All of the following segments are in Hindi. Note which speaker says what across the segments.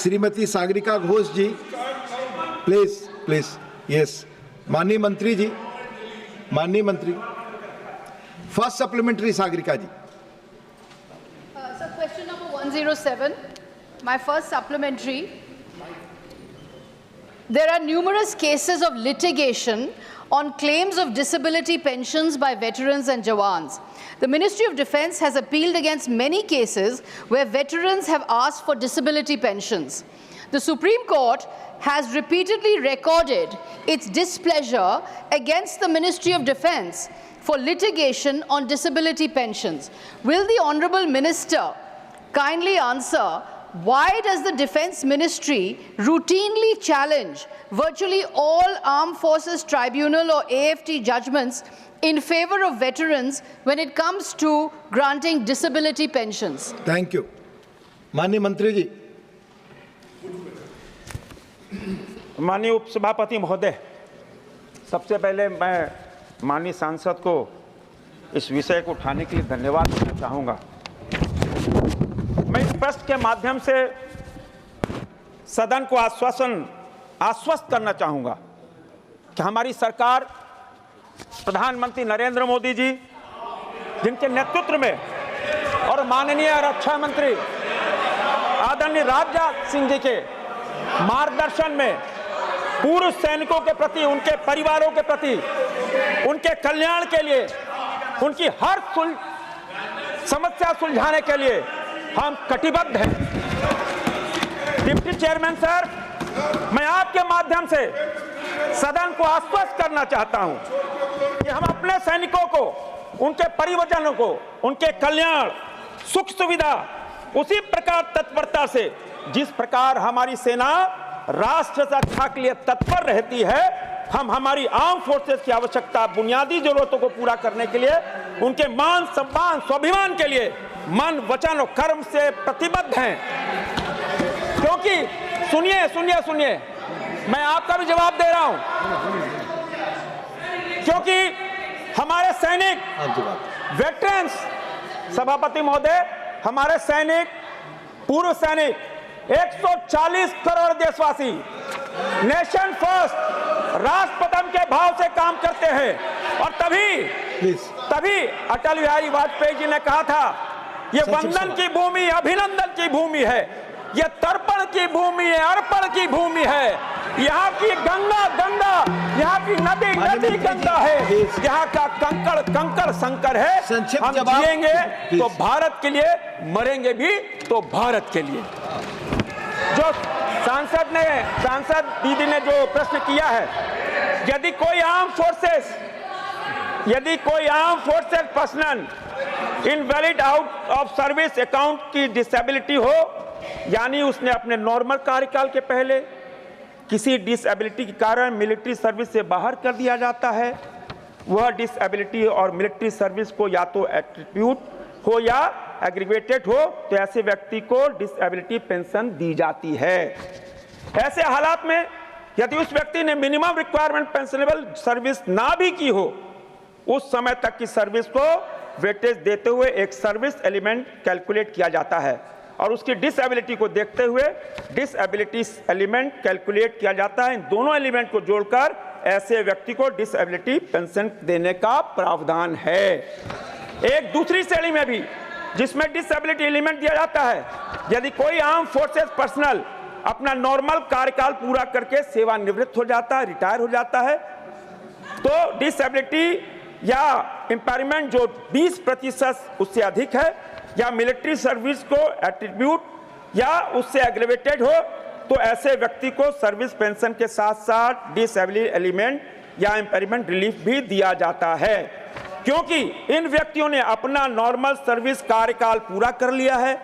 Speaker 1: Shrimati Sagarika Ghosh ji, please please. Yes, माननीय मंत्री जी, माननीय मंत्री, first supplementary Sagarika ji.
Speaker 2: So question number 107, my first supplementary. There are numerous cases of litigation on claims of disability pensions by veterans and jawans. The Ministry of Defence has appealed against many cases where veterans have asked for disability pensions. The Supreme Court has repeatedly recorded its displeasure against the Ministry of Defence for litigation on disability pensions. Will the Honourable Minister kindly answer, why does the Defence Ministry routinely challenge virtually all Armed Forces Tribunal or AFT judgments in favour of veterans when it comes to granting disability pensions?
Speaker 1: Thank you. माननीय मंत्री जी।
Speaker 3: माननीय उपसभापति महोदय, सबसे पहले मैं माननीय सांसद को इस विषय को उठाने के लिए धन्यवाद देना चाहूँगा। मैं इस प्रश्न के माध्यम से सदन को आश्वस्त करना चाहूँगा कि हमारी सरकार, प्रधानमंत्री नरेंद्र मोदी जी, जिनके नेतृत्व में, और माननीय रक्षा मंत्री आदरणीय राजनाथ सिंह जी के मार्गदर्शन में पूर्व सैनिकों के प्रति, उनके परिवारों के प्रति, उनके कल्याण के लिए, उनकी हर समस्या सुलझाने के लिए हम कटिबद्ध हैं। डिप्टी चेयरमैन सर, मैं आपके माध्यम से सदन को आश्वस्त करना चाहता हूं कि हम अपने सैनिकों को, उनके परिवारजनों को, उनके कल्याण, सुख सुविधा उसी प्रकार तत्परता से, जिस प्रकार हमारी सेना राष्ट्र रक्षा के लिए तत्पर रहती है, हम हमारी आर्म फोर्सेस की आवश्यकता, बुनियादी जरूरतों को पूरा करने के लिए, उनके मान सम्मान स्वाभिमान के लिए मन, वचन और कर्म से प्रतिबद्ध हैं। क्योंकि सुनिए, मैं आपका भी जवाब दे रहा हूं, क्योंकि हमारे सैनिक, वेटरन्स, सभापति महोदय, हमारे सैनिक, पूर्व सैनिक, 140 करोड़ देशवासी नेशन फर्स्ट, राष्ट्र प्रथम के भाव से काम करते हैं। और तभी अटल बिहारी वाजपेयी जी ने कहा था, ये वंदन की भूमि, अभिनंदन की भूमि है, ये तर्पण की भूमि है, अर्पण की भूमि है। यहाँ की गंगा, यहाँ की नदी गंगा है, यहाँ का कंकड़ संकर है। हम जिएंगे तो भारत के लिए, मरेंगे भी तो भारत के लिए। जो सांसद दीदी ने जो प्रश्न किया है, यदि कोई arm forces personal invalid out of service account की डिसेबिलिटी हो, यानी उसने अपने नॉर्मल कार्यकाल के पहले किसी डिसेबिलिटी के कारण मिलिट्री सर्विस से बाहर कर दिया जाता है, वह डिसेबिलिटी और मिलिट्री सर्विस को या तो एट्रीब्यूट हो या एग्रीगेटेड हो, तो ऐसे व्यक्ति को डिसेबिलिटी पेंशन दी जाती है। ऐसे हालात में यदि उस व्यक्ति ने मिनिमम रिक्वायरमेंट पेंशनेबल सर्विस ना भी की हो, उस समय तक की सर्विस को वेटेज देते हुए एक सर्विस एलिमेंट कैलकुलेट किया जाता है, और उसकी डिसेबिलिटी को देखते हुए डिसेबिलिटी एलिमेंट कैलकुलेट किया जाता है। इन दोनों एलिमेंट को जोड़कर ऐसे व्यक्ति को डिसेबिलिटी पेंशन देने का प्रावधान है। एक दूसरी श्रेणी में भी, जिसमें डिसेबिलिटी एलिमेंट दिया जाता है, यदि कोई आर्म फोर्सेस पर्सनल अपना नॉर्मल कार्यकाल पूरा करके सेवानिवृत्त हो जाता है, रिटायर हो जाता है, तो डिसेबिलिटी या इम्पेयरमेंट जो 20% उससे अधिक है, या मिलिट्री सर्विस को एट्रीब्यूट या उससे एग्रेवेटेड हो, तो ऐसे व्यक्ति को सर्विस पेंशन के साथ साथ डिसेबिलिटी एलिमेंट या इम्पेयरमेंट रिलीफ भी दिया जाता है। क्योंकि इन व्यक्तियों ने अपना नॉर्मल सर्विस कार्यकाल पूरा कर लिया है,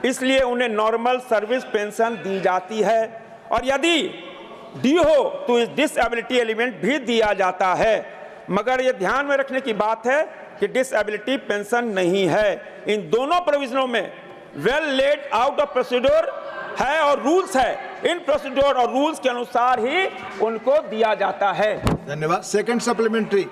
Speaker 3: इसलिए उन्हें नॉर्मल सर्विस पेंशन दी जाती है, और यदि दी हो तो इस डिसेबिलिटी एलिमेंट भी दिया जाता है। मगर यह ध्यान में रखने की बात है कि डिसेबिलिटी पेंशन नहीं है। इन दोनों प्रोविजनों में well laid out of procedure है और रूल्स है, इन प्रोसीड्योर और रूल्स के अनुसार ही उनको दिया जाता है।
Speaker 1: धन्यवाद। Second supplementary.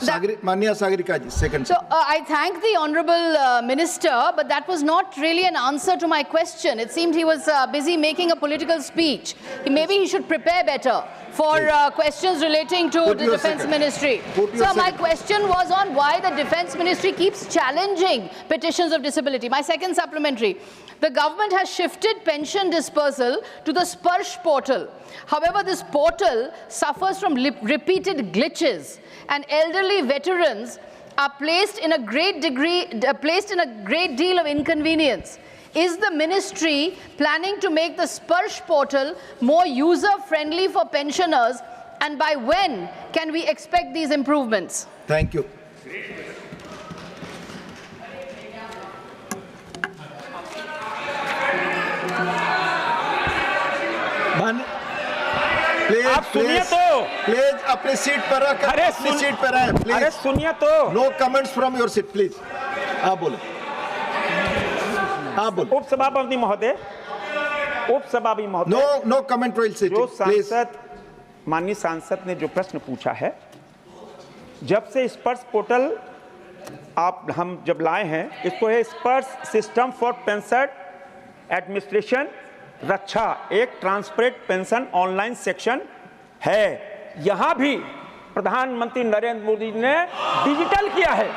Speaker 1: माननीय सागरिका जी, second.
Speaker 2: So I thank the honourable minister, but that was not really an answer to my question. It seemed he was busy making a political speech. Maybe he should prepare better for questions relating to
Speaker 1: Put
Speaker 2: the
Speaker 1: your
Speaker 2: defence
Speaker 1: second.
Speaker 2: ministry.
Speaker 1: Put your
Speaker 2: So my
Speaker 1: second.
Speaker 2: question was on why the defence ministry keeps challenging petitions of disability. My second supplementary. The government has shifted pension dispersal to the Sparsh portal. However, this portal suffers from repeated glitches, and elderly veterans are placed in a great deal of inconvenience. Is the ministry planning to make the Sparsh portal more user-friendly for pensioners, and by when can we expect these improvements?
Speaker 1: Thank you. Please
Speaker 3: आप सुनिए तो।
Speaker 1: प्लीज अपनी सीट पर रख, अपनी सीट पर रहें प्लीज।
Speaker 3: अरे सुनिए तो।
Speaker 1: No comments from your seat please. आप बोले, आप बोले।
Speaker 3: उपसभापति महोदय, उपसभापति महोदय,
Speaker 1: नो कमेंट विल सिट
Speaker 3: जो
Speaker 1: प्लीज।
Speaker 3: सांसद, माननीय सांसद ने जो प्रश्न पूछा है, जब से स्पर्श पोर्टल हम जब लाए हैं, इसको है स्पर्श सिस्टम फॉर पेंशन एडमिनिस्ट्रेशन रक्षा, एक ट्रांसपेरेंट पेंशन ऑनलाइन सेक्शन है। यहां भी प्रधानमंत्री नरेंद्र मोदी ने डिजिटल किया है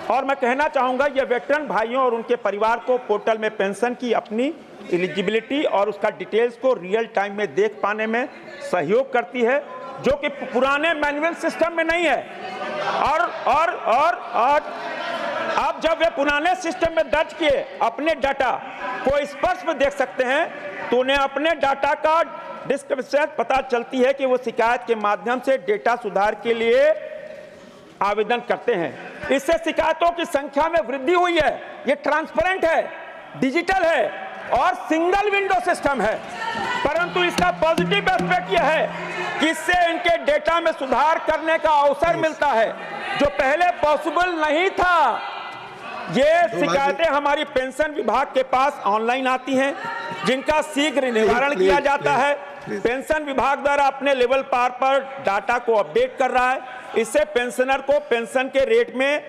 Speaker 3: और मैं कहना चाहूंगा, ये वेटरन भाइयों और उनके परिवार को पोर्टल में पेंशन की अपनी एलिजिबिलिटी और उसका डिटेल्स को रियल टाइम में देख पाने में सहयोग करती है, जो कि पुराने मैनुअल सिस्टम में नहीं है। और अब जब वे पुराने सिस्टम में दर्ज किए अपने डाटा को स्पर्श में देख सकते हैं, तो उन्हें अपने डाटा का डिस्क्रिप्शन पता चलती है कि वो शिकायत के माध्यम से डेटा सुधार के लिए आवेदन करते हैं। इससे शिकायतों की संख्या में वृद्धि हुई है। ये ट्रांसपेरेंट है, डिजिटल है और सिंगल विंडो सिस्टम है। परंतु इसका पॉजिटिव एस्पेक्ट यह है कि इससे इनके डेटा में सुधार करने का अवसर मिलता है, जो पहले पॉसिबल नहीं था। ये शिकायतें हमारी पेंशन विभाग के पास ऑनलाइन आती हैं, जिनका शीघ्र निवारण किया जाता है। पेंशन विभाग द्वारा अपने लेवल पर डाटा को अपडेट कर रहा है। इससे पेंशनर को पेंशन के रेट में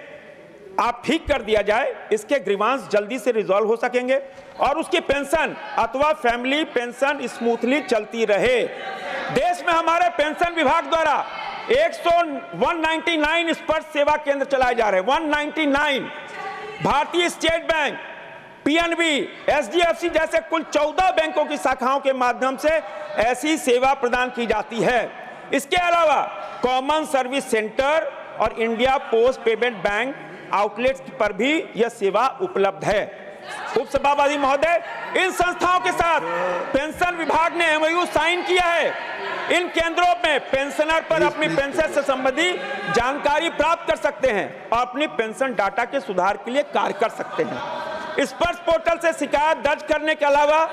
Speaker 3: आप ठीक कर दिया जाए, इसके ग्रीवांस जल्दी से रिजॉल्व हो सकेंगे और उसकी पेंशन अथवा फैमिली पेंशन स्मूथली चलती रहे। देश में हमारे पेंशन विभाग द्वारा 199 स्पर्श सेवा केंद्र चलाए जा रहे हैं। 199 भारतीय स्टेट बैंक, पीएनबी, एचडीएफसी जैसे कुल 14 बैंकों की शाखाओं के माध्यम से ऐसी सेवा प्रदान की जाती है। इसके अलावा कॉमन सर्विस सेंटर और India post payment bank outlets पर भी यह सेवा उपलब्ध है। उपसभापति महोदय, इन संस्थाओं के साथ पेंशन विभाग ने एमओयू साइन किया है। इन केंद्रों में पेंशनर पर अपनी पेंशन से संबंधी जानकारी प्राप्त कर सकते हैं और अपनी पेंशन डाटा के सुधार के लिए कार्य कर सकते हैं। स्पर्श पोर्टल से शिकायत दर्ज करने के अलावा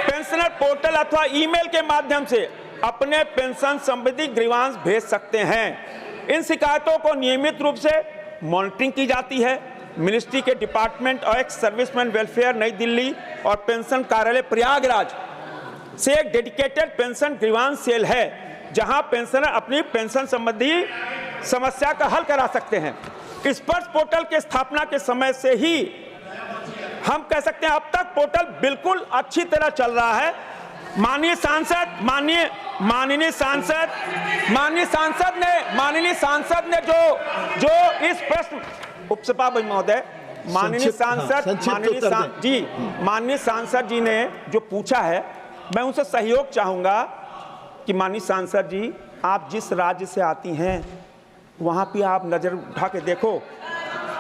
Speaker 3: पेंशनर पोर्टल अथवा ईमेल के माध्यम से अपने पेंशन संबंधी ग्रीवांस भेज सकते हैं। इन शिकायतों को नियमित रूप से मॉनिटरिंग की जाती है। मिनिस्ट्री के department of ex serviceman welfare नई दिल्ली और पेंशन कार्यालय प्रयागराज से एक डेडिकेटेड पेंशन ग्रीवांस सेल है, जहां पेंशनर अपनी पेंशन संबंधी समस्या का हल करा सकते हैं। स्पर्श पोर्टल के स्थापना के समय से ही हम कह सकते हैं अब तक पोर्टल बिल्कुल अच्छी तरह चल रहा है। माननीय सांसद ने जो इस प्रश्न, उपसभापति महोदय, माननीय सांसद जी ने जो पूछा है, मैं उनसे सहयोग चाहूंगा कि माननीय सांसद जी, आप जिस राज्य से आती हैं वहां पे आप नजर उठा के देखो।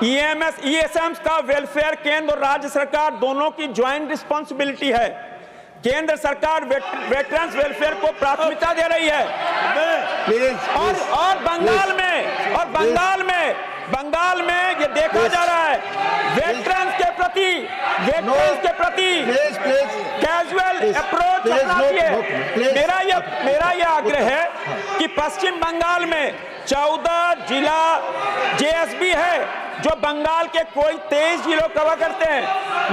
Speaker 3: ईएसएम का वेलफेयर केंद्र और राज्य सरकार दोनों की ज्वाइंट रिस्पॉन्सिबिलिटी है। केंद्र सरकार वेटरन्स वेलफेयर को प्राथमिकता दे रही है और बंगाल में ये देखा जा रहा है वेटरन्स के प्रति कैजुअल अप्रोच अपनाती है। मेरा यह आग्रह है कि पश्चिम बंगाल में 14 जिला जेएसबी है जो बंगाल के कोई 23 जिलों कवर करते हैं।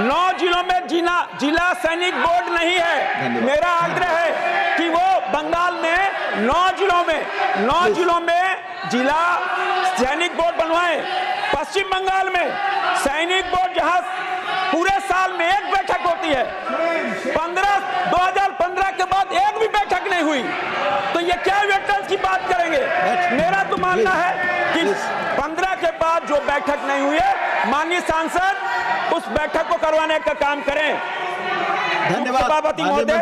Speaker 3: 9 जिलों में जिला सैनिक बोर्ड नहीं है। मेरा आग्रह है कि वो बंगाल में 9 जिलों में जिला सैनिक बोर्ड बनवाएं। पश्चिम बंगाल में सैनिक बोर्ड जहां पूरे साल में एक बैठक होती है, 2015 के बाद एक भी बैठक नहीं हुई, तो ये क्या वेटरन्स की बात करेंगे? मेरा तो मानना है कि 15 के बाद जो बैठक नहीं हुई है, माननीय सांसद उस बैठक को करवाने का काम करें।
Speaker 1: धन्यवाद
Speaker 3: सभापति महोदय,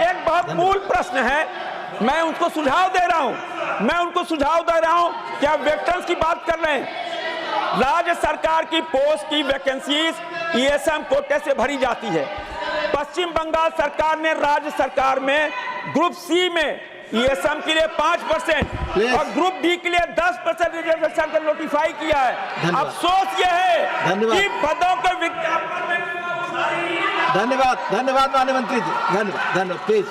Speaker 3: एक बहुत मूल प्रश्न है, मैं उनको सुझाव दे रहा हूं कि आप वेटरन्स की बात कर रहे हैं। राज्य सरकार की पोस्ट की वैकेंसीज ईएसएम कोटे से भरी जाती है। पश्चिम बंगाल सरकार ने राज्य सरकार में ग्रुप सी में ईएसएम के लिए 5% और ग्रुप डी के लिए 10% रिजर्वेशन का नोटिफाई किया है। अफसोस यह है कि पदों के विज्ञापन में
Speaker 1: धन्यवाद माननीय मंत्री जी, धन्यवाद प्लीज।